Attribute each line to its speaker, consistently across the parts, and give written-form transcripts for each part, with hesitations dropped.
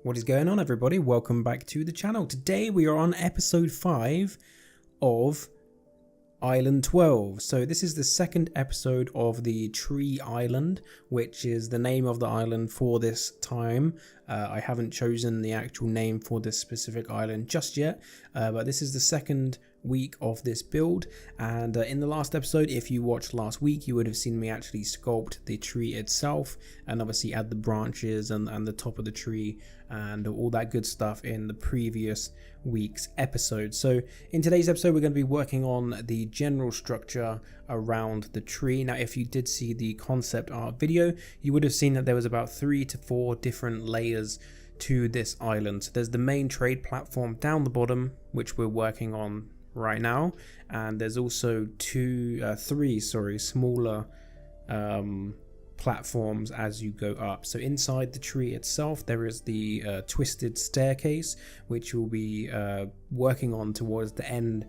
Speaker 1: What is going on, everybody? Welcome back to the channel. Today we are on episode 5 of Island 12. So this is the second episode of the Tree Island, which is the name of the island for this time. I haven't chosen the actual name for this specific island just yet, but this is the second week of this build. And in the last episode, if you watched last week, you would have seen me actually sculpt the tree itself and obviously add the branches and the top of the tree and all that good stuff in the previous week's episode. So in today's episode, we're going to be working on the general structure around the tree. Now, if you did see the concept art video, you would have seen that there was about 3 to 4 different layers to this island. So there's the main trade platform down the bottom, which we're working on right now, and there's also three smaller platforms as you go up. So inside the tree itself there is the twisted staircase, which we'll be working on towards the end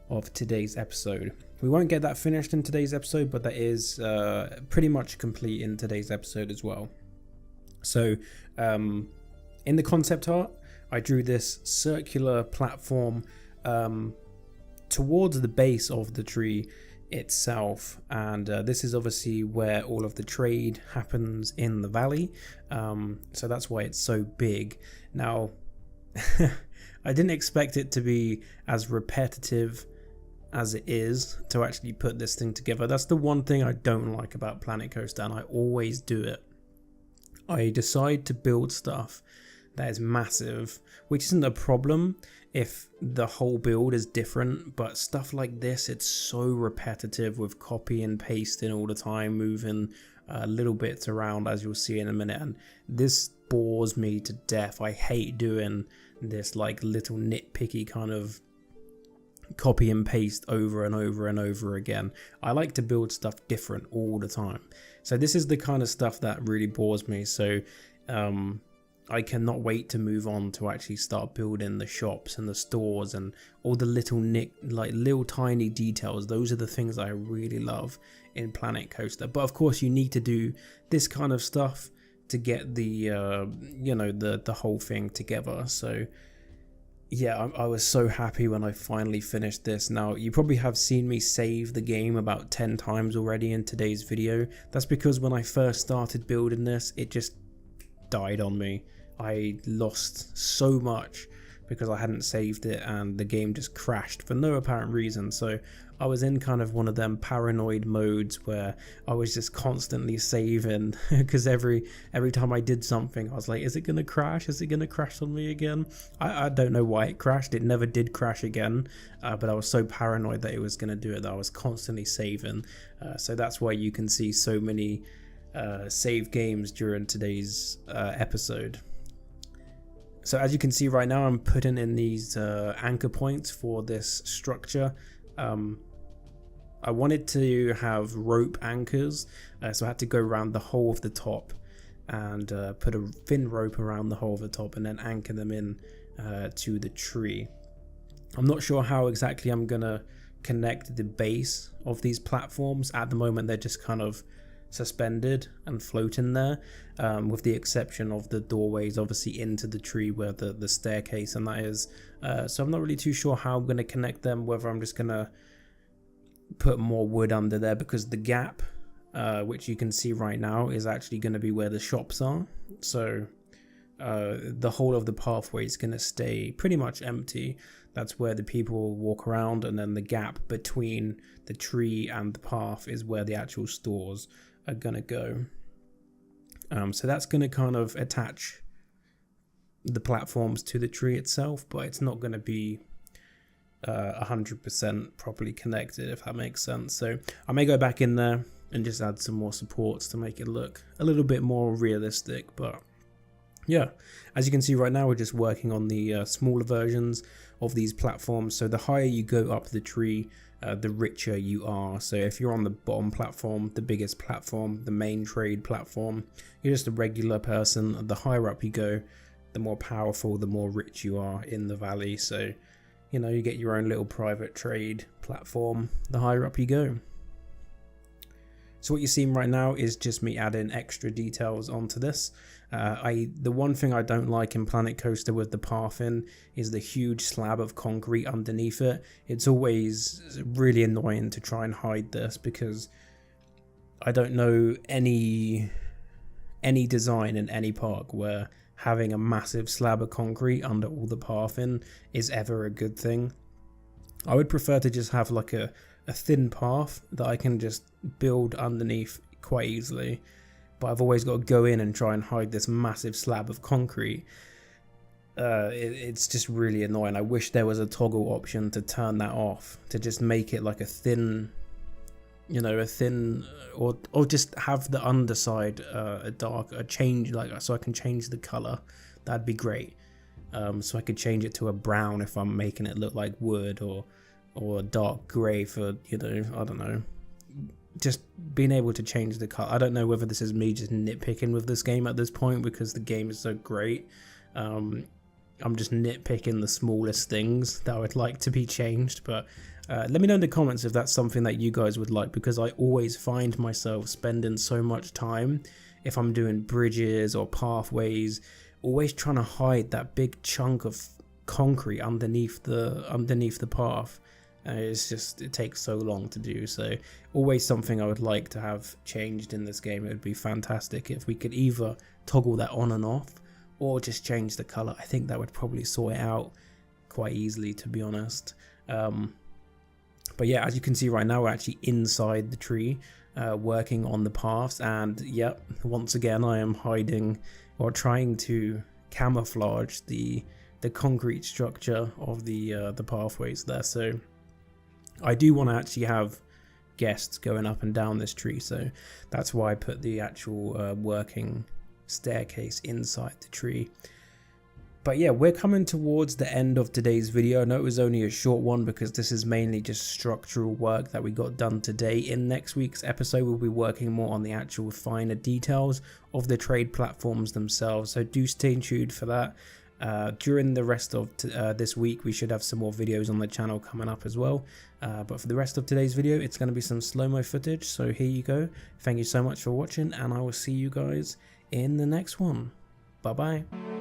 Speaker 1: of today's episode. We won't get that finished in today's episode, but that is pretty much complete in today's episode as well. So in the concept art, I drew this circular platform towards the base of the tree itself, and this is obviously where all of the trade happens in the valley, so that's why it's so big. Now I didn't expect it to be as repetitive as it is to actually put this thing together. That's the one thing I don't like about Planet Coaster, and I always do it. I decide to build stuff that is massive, which isn't a problem if the whole build is different, but stuff like this, it's so repetitive with copy and pasting all the time, moving little bits around, as you'll see in a minute, and this bores me to death. I hate doing this like little nitpicky kind of copy and paste over and over and over again. I like to build stuff different all the time, so this is the kind of stuff that really bores me. So I cannot wait to move on to actually start building the shops and the stores and all the little tiny details. Those are the things I really love in Planet Coaster. But of course you need to do this kind of stuff to get the the whole thing together. So yeah, I was so happy when I finally finished this. Now, you probably have seen me save the game about 10 times already in today's video. That's because when I first started building this, it just died on me. I lost so much because I hadn't saved it, and the game just crashed for no apparent reason. So I was in kind of one of them paranoid modes where I was just constantly saving because every time I did something I was like, is it gonna crash? Is it gonna crash on me again? I don't know why it crashed. It never did crash again, but I was so paranoid that it was gonna do it that I was constantly saving. So that's why you can see so many save games during today's episode. So as you can see right now, I'm putting in these anchor points for this structure. I wanted to have rope anchors, so I had to go around the whole of the top and put a thin rope around the whole of the top and then anchor them in to the tree. I'm not sure how exactly I'm gonna connect the base of these platforms. At the moment they're just kind of suspended and floating there, with the exception of the doorways obviously into the tree where the staircase and that is. So I'm not really too sure how I'm going to connect them, whether I'm just going to put more wood under there, because the gap which you can see right now is actually going to be where the shops are. So the whole of the pathway is going to stay pretty much empty. That's where the people will walk around, and then the gap between the tree and the path is where the actual stores are gonna go. So that's gonna kind of attach the platforms to the tree itself, but it's not gonna be 100% properly connected, if that makes sense. So I may go back in there and just add some more supports to make it look a little bit more realistic. But yeah, as you can see right now, we're just working on the smaller versions of these platforms. So the higher you go up the tree, the richer you are. So if you're on the bottom platform, the biggest platform, the main trade platform, you're just a regular person. The higher up you go, the more powerful, the more rich you are in the valley. So, you know, you get your own little private trade platform the higher up you go. So what you're seeing right now is just me adding extra details onto this. The one thing I don't like in Planet Coaster with the path in is the huge slab of concrete underneath it. It's always really annoying to try and hide this, because I don't know any design in any park where having a massive slab of concrete under all the path in is ever a good thing. I would prefer to just have like a thin path that I can just build underneath quite easily, but I've always got to go in and try and hide this massive slab of concrete. It's just really annoying. I wish there was a toggle option to turn that off, to just make it like a thin, or just have the underside a change, like, so I can change the color. That'd be great. So I could change it to a brown if I'm making it look like wood, or a dark grey for, I don't know, just being able to change the color. I don't know whether this is me just nitpicking with this game at this point because the game is so great. I'm just nitpicking the smallest things that I would like to be changed, but let me know in the comments if that's something that you guys would like, because I always find myself spending so much time, if I'm doing bridges or pathways, always trying to hide that big chunk of concrete underneath the path. It takes so long to do. So always something I would like to have changed in this game. It would be fantastic if we could either toggle that on and off, or just change the color. I think that would probably sort it out quite easily, to be honest. But yeah, as you can see right now, we're actually inside the tree, working on the paths, and yep, once again I am hiding, or trying to camouflage the concrete structure of the pathways there. So I do want to actually have guests going up and down this tree, so that's why I put the actual working staircase inside the tree. But yeah, we're coming towards the end of today's video. I know it was only a short one because this is mainly just structural work that we got done today. In next week's episode, we'll be working more on the actual finer details of the trade platforms themselves, so do stay tuned for that. During the rest of this week, we should have some more videos on the channel coming up as well. But for the rest of today's video, it's going to be some slow-mo footage, so here you go. Thank you so much for watching, and I will see you guys in the next one. Bye bye.